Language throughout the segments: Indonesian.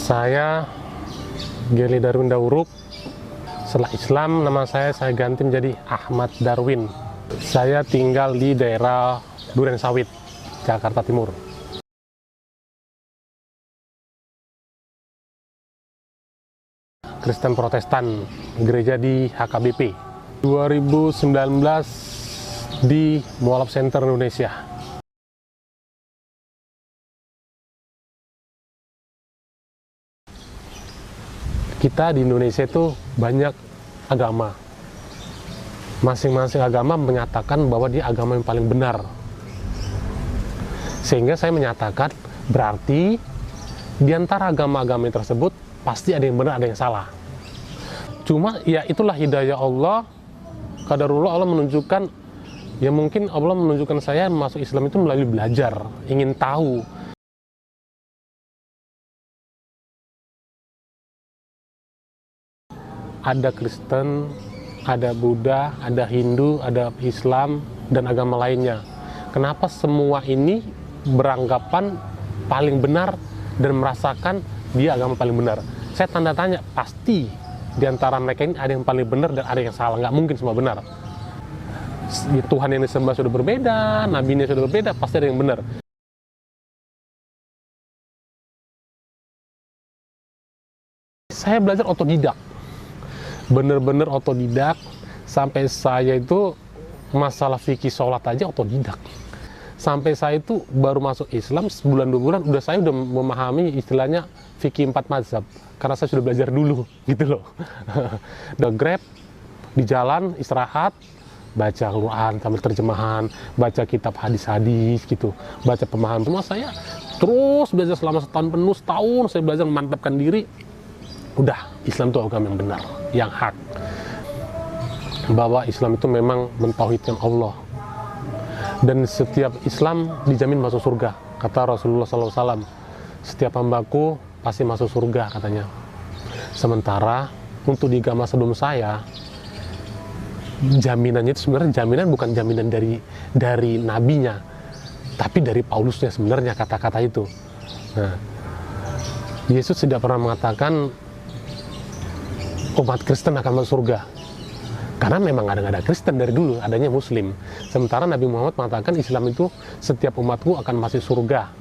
Saya Geli Darwin Dauruk. Setelah Islam, nama saya ganti menjadi Ahmad Darwin. Saya tinggal di daerah Durensawit, Jakarta Timur. Kristen Protestan, gereja di HKBP. 2019 di Mualaf Center Indonesia. Kita di Indonesia itu banyak agama. Masing-masing agama menyatakan bahwa dia agama yang paling benar. Sehingga saya menyatakan berarti di antara agama-agama tersebut pasti ada yang benar, ada yang salah. Cuma ya itulah hidayah Allah. Qadarullah, Allah menunjukkan, ya mungkin Allah menunjukkan saya masuk Islam itu melalui belajar, ingin tahu. Ada Kristen, ada Buddha, ada Hindu, ada Islam, dan agama lainnya. Kenapa semua ini beranggapan paling benar dan merasakan dia agama paling benar? Saya tanda tanya, pasti di antara mereka ini ada yang paling benar dan ada yang salah. Nggak mungkin semua benar. Tuhan yang disembah sudah berbeda, nabinya sudah berbeda, pasti ada yang benar. Saya belajar otodidak. Bener-bener otodidak, sampai saya itu masalah fikih sholat aja otodidak. Sampai saya itu baru masuk Islam sebulan 2 bulan saya udah memahami istilahnya fikih 4 mazhab, karena saya sudah belajar dulu gitu loh. Udah Grab di jalan istirahat, baca Quran sambil terjemahan, baca kitab hadis-hadis gitu, baca pemahaman. Semua saya terus belajar selama setahun saya belajar memantapkan diri. Udah, Islam itu agama yang benar, yang hak. Bahwa Islam itu memang mentauhidkan Allah. Dan setiap Islam dijamin masuk surga. Kata Rasulullah SAW, setiap hambaku pasti masuk surga katanya. Sementara untuk di agama sebelum saya, jaminannya itu sebenarnya jaminan bukan jaminan dari nabinya, tapi dari Paulusnya sebenarnya kata-kata itu. Nah, Yesus tidak pernah mengatakan umat Kristen akan masuk surga, karena memang ada Kristen dari dulu, adanya Muslim. Sementara Nabi Muhammad mengatakan Islam itu setiap umatku akan masuk surga,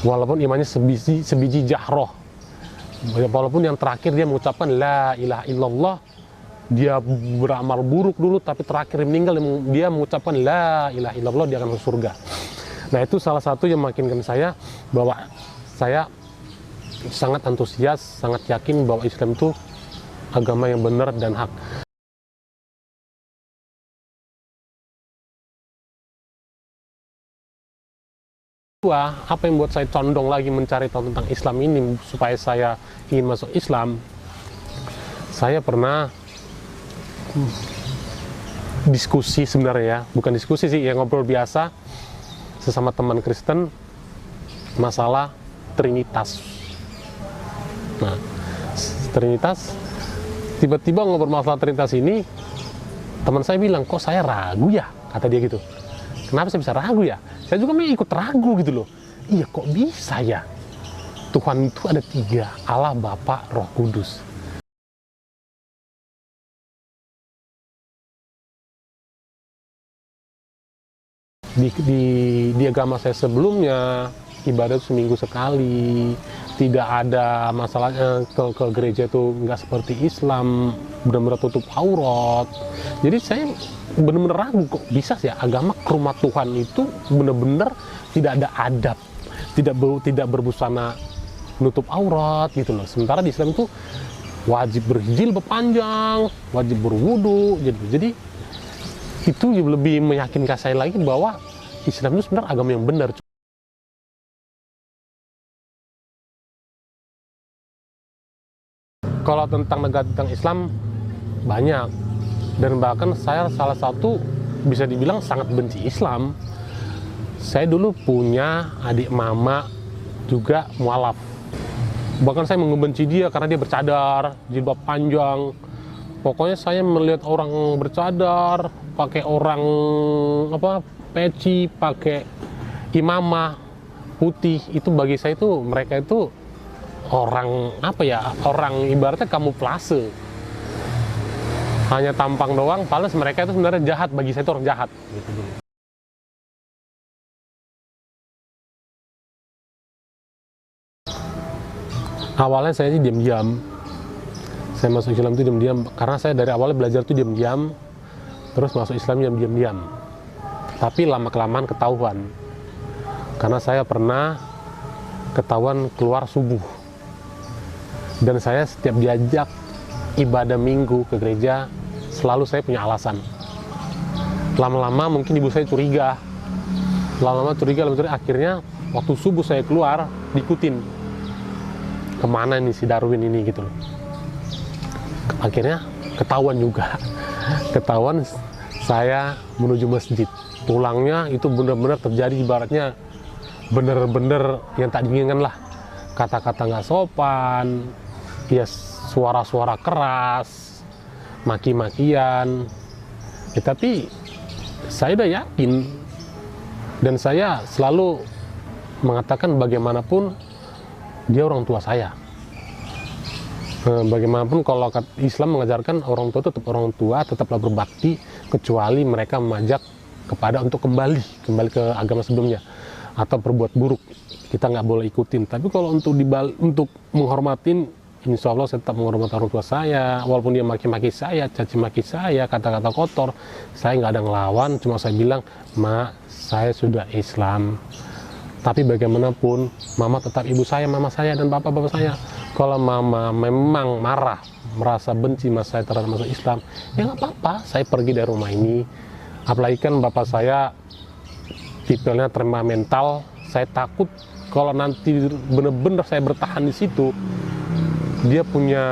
walaupun imannya sebiji jahroh, walaupun yang terakhir dia mengucapkan la ilaha illallah, dia beramal buruk dulu, tapi terakhir meninggal dia mengucapkan la ilaha illallah, dia akan masuk surga. Nah, itu salah satu yang meyakinkan saya bahwa saya sangat antusias, sangat yakin bahwa Islam itu agama yang benar dan hak. Apa yang buat saya condong lagi mencari tahu tentang Islam ini supaya saya ingin masuk Islam? Saya pernah diskusi sebenarnya, bukan diskusi sih, ya ngobrol biasa sesama teman Kristen masalah Trinitas. Nah, Trinitas, tiba-tiba ngobrol masalah Trinitas ini, teman saya bilang, kok saya ragu ya? Kata dia gitu. Kenapa saya bisa ragu ya? Saya juga ikut ragu gitu loh. Iya, kok bisa ya? Tuhan itu ada 3, Allah, Bapa, Roh Kudus. Di agama saya sebelumnya, ibadah seminggu sekali, tidak ada masalahnya ke gereja itu nggak seperti Islam, benar-benar tutup aurat. Jadi saya benar-benar ragu, kok bisa sih ya agama ke rumah Tuhan itu benar-benar tidak ada adab, tidak berbusana nutup aurat gitu loh. Sementara di Islam itu wajib berjilbab panjang, wajib berwudu, jadi itu lebih meyakinkan saya lagi bahwa Islam itu sebenarnya agama yang benar. Kalau tentang negara tentang Islam banyak, dan bahkan saya salah satu bisa dibilang sangat benci Islam. Saya dulu punya adik mama juga mualaf, bahkan saya membenci dia karena dia bercadar, jilbab panjang. Pokoknya saya melihat orang bercadar, pakai orang peci, pakai imamah putih, itu bagi saya itu mereka itu orang orang ibaratnya kamuflase, hanya tampang doang, padahal mereka itu sebenarnya jahat. Bagi saya itu orang jahat gitu dulu. Awalnya saya sih diam-diam, saya masuk Islam itu diam-diam, karena saya dari awalnya belajar itu diam-diam, terus masuk Islam diam-diam. Tapi lama-kelamaan ketahuan, karena saya pernah ketahuan keluar subuh, dan saya setiap diajak ibadah minggu ke gereja, selalu saya punya alasan. Lama-lama mungkin ibu saya curiga, akhirnya waktu subuh saya keluar, diikutin. Kemana nih si Darwin ini gitu loh. Akhirnya ketahuan juga, ketahuan saya menuju masjid. Pulangnya itu benar-benar terjadi ibaratnya bener-bener yang tak diinginkan lah. Kata-kata nggak sopan, ya suara-suara keras, maki-makian. Ya, tapi saya udah yakin, dan saya selalu mengatakan bagaimanapun dia orang tua saya. Bagaimanapun kalau Islam mengajarkan orang tua tetap orang tua, tetaplah berbakti, kecuali mereka mengajak kepada untuk kembali ke agama sebelumnya atau berbuat buruk, kita nggak boleh ikutin. Tapi kalau untuk menghormatin, insya Allah saya tetap menghormati orang tua saya, walaupun dia maki-maki saya, caci maki saya, kata-kata kotor, saya nggak ada ngelawan, cuma saya bilang, "Mak, saya sudah Islam, tapi bagaimanapun mama tetap ibu saya, mama saya, dan bapak-bapak saya. Kalau mama memang marah, merasa benci mas saya terhadap masuk Islam, ya nggak apa-apa, saya pergi dari rumah ini." Apalagi kan bapak saya tipenya temperamental, saya takut kalau nanti bener-bener saya bertahan di situ, dia punya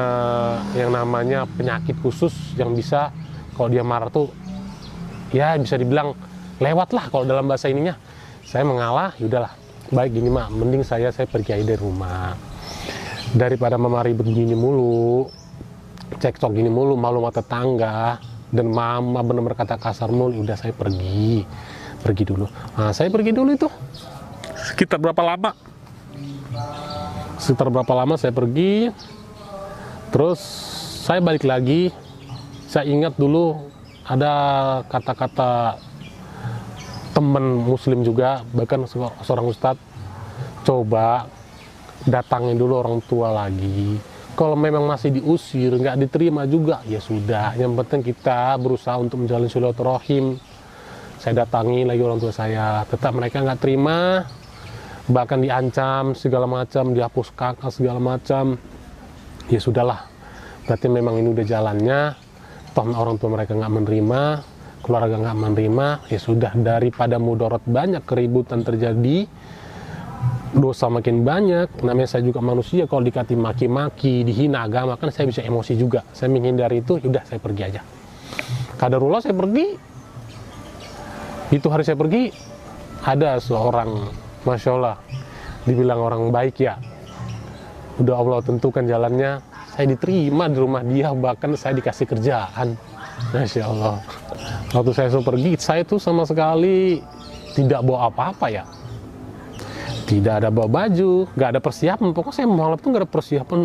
yang namanya penyakit khusus yang bisa kalau dia marah tuh, ya bisa dibilang lewat lah kalau dalam bahasa ininya. Saya mengalah, yaudahlah, baik gini mak, mending saya pergi aja dari rumah, daripada mama ribet gini mulu, cekcok gini mulu, malu sama tetangga, dan mama benar-benar kata kasar mulu. Udah, saya pergi dulu. Nah, saya pergi dulu itu sekitar berapa lama saya pergi, terus saya balik lagi. Saya ingat dulu ada kata-kata teman muslim juga, bahkan seorang ustadz, coba datangin dulu orang tua lagi. Kalau memang masih diusir, nggak diterima juga, ya sudah. Yang penting kita berusaha untuk menjalin silaturahim. Saya datangi lagi orang tua saya, tetap mereka nggak terima, bahkan diancam segala macam, dihapus kakak segala macam. Ya sudahlah, berarti memang ini udah jalannya. Toh orang tua mereka nggak menerima, keluarga nggak menerima, ya sudah, daripada mudarat banyak, keributan terjadi, dosa makin banyak. Namanya saya juga manusia, kalau dikati maki-maki, dihina agama, kan saya bisa emosi juga. Saya menghindari itu, yaudah saya pergi aja. Qadarullah saya pergi. Itu hari saya pergi, ada seorang, Masya Allah, dibilang orang baik ya. Udah Allah tentukan jalannya, saya diterima di rumah dia, bahkan saya dikasih kerjaan. Masya Allah. Waktu saya pergi, saya tuh sama sekali tidak bawa apa-apa ya. Tidak ada bawa baju, nggak ada persiapan. Pokoknya saya malam tuh nggak ada persiapan,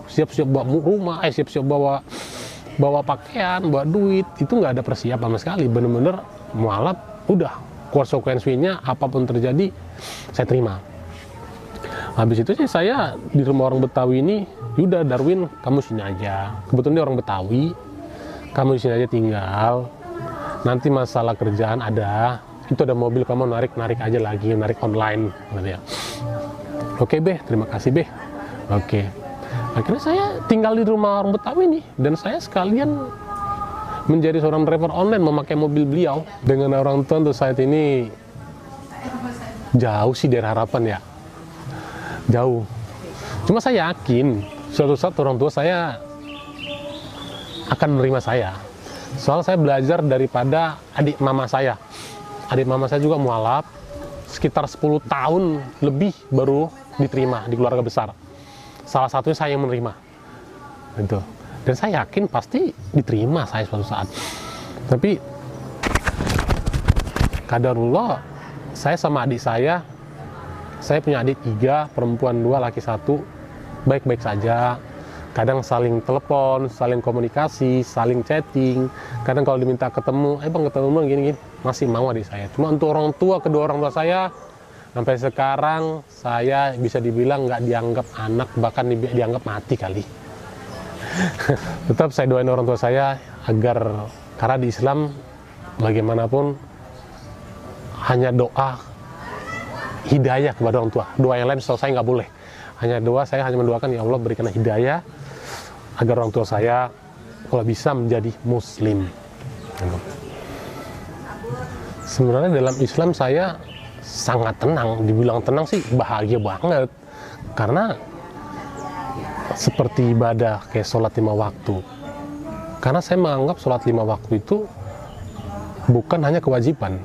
siap-siap bawa rumah, siap-siap bawa pakaian, bawa duit. Itu nggak ada persiapan sama sekali. Bener-bener mualaf, udah konsekuensinya apapun terjadi saya terima. Habis itu sih saya di rumah orang Betawi ini, yaudah Darwin, kamu sini aja. Kebetulan dia orang Betawi, kamu di sini aja tinggal. Nanti masalah kerjaan ada, itu ada mobil, kamu narik aja lagi, narik online gitu ya. Oke Beh, terima kasih Beh. Oke. Akhirnya saya tinggal di rumah orang Betawi nih, dan saya sekalian menjadi seorang driver online, memakai mobil beliau. Dengan orang tua untuk saat ini jauh sih dari harapan ya, jauh. Cuma saya yakin suatu saat orang tua saya akan menerima saya. Soalnya saya belajar daripada adik mama saya. Adik mama saya juga mualaf, sekitar 10 tahun lebih baru diterima di keluarga besar. Salah satunya saya yang menerima. Gitu. Dan saya yakin pasti diterima saya suatu saat. Tapi qadarullah, saya sama adik saya punya adik 3, perempuan 2, laki 1, baik-baik saja. Kadang saling telepon, saling komunikasi, saling chatting. Kadang kalau diminta ketemu, bang ketemu gini-gini, masih mau adik saya. Cuma untuk orang tua, kedua orang tua saya, sampai sekarang saya bisa dibilang nggak dianggap anak, bahkan dianggap mati kali. Tetap saya doain orang tua saya agar, karena di Islam bagaimanapun hanya doa hidayah kepada orang tua. Doa yang lain saya nggak boleh. Hanya doa, saya hanya mendoakan, ya Allah berikan hidayah agar orang tua saya kalau bisa menjadi muslim. Sebenarnya dalam Islam saya sangat tenang. Dibilang tenang sih bahagia banget. Karena seperti ibadah kayak sholat 5 waktu. Karena saya menganggap sholat 5 waktu itu bukan hanya kewajiban,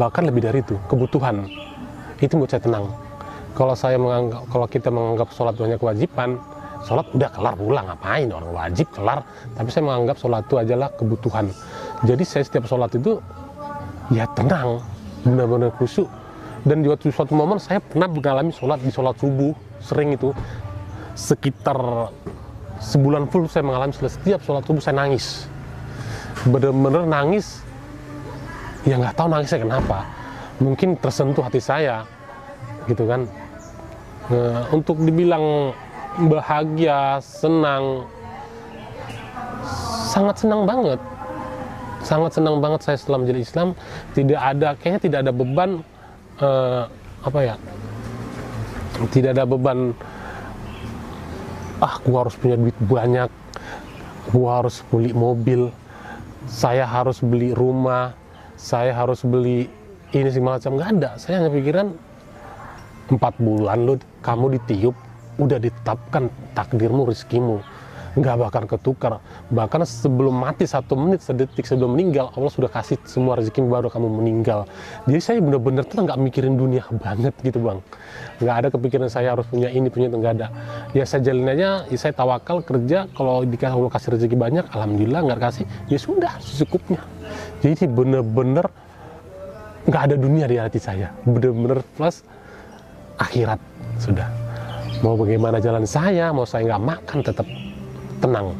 bahkan lebih dari itu, kebutuhan. Itu buat saya tenang. Kalau kita menganggap sholat itu hanya kewajiban, sholat udah kelar pulang, ngapain orang wajib kelar. Tapi saya menganggap sholat itu adalah kebutuhan. Jadi saya setiap sholat itu ya tenang, benar-benar khusyuk. Dan juga suatu momen saya pernah mengalami sholat di sholat subuh, sering itu sekitar sebulan full saya mengalami setiap sholat subuh saya nangis, benar-benar nangis. Ya nggak tahu nangisnya kenapa, mungkin tersentuh hati saya gitu kan. Untuk dibilang bahagia, senang, sangat senang banget. Sangat senang banget saya setelah menjadi Islam. Kayaknya tidak ada beban, tidak ada beban, gua harus punya duit banyak, gua harus beli mobil, saya harus beli rumah, saya harus beli ini segala macam. Nggak ada. Saya hanya pikiran 4 bulan kamu ditiup, udah ditetapkan takdirmu, rezekimu, nggak bakal ketukar. Bahkan sebelum mati 1 menit, sedetik sebelum meninggal, Allah sudah kasih semua rezeki baru kamu meninggal. Jadi saya benar-benar tuh nggak mikirin dunia banget gitu bang. Nggak ada kepikiran saya harus punya ini, punya itu, nggak ada. Ya saya jalin aja, ya saya tawakal kerja. Kalau Allah kasih rezeki banyak, alhamdulillah. Nggak kasih, ya sudah secukupnya. Jadi benar-benar nggak ada dunia di hati saya. Benar-benar plus akhirat sudah. Mau bagaimana jalan saya, mau saya nggak makan tetap tenang.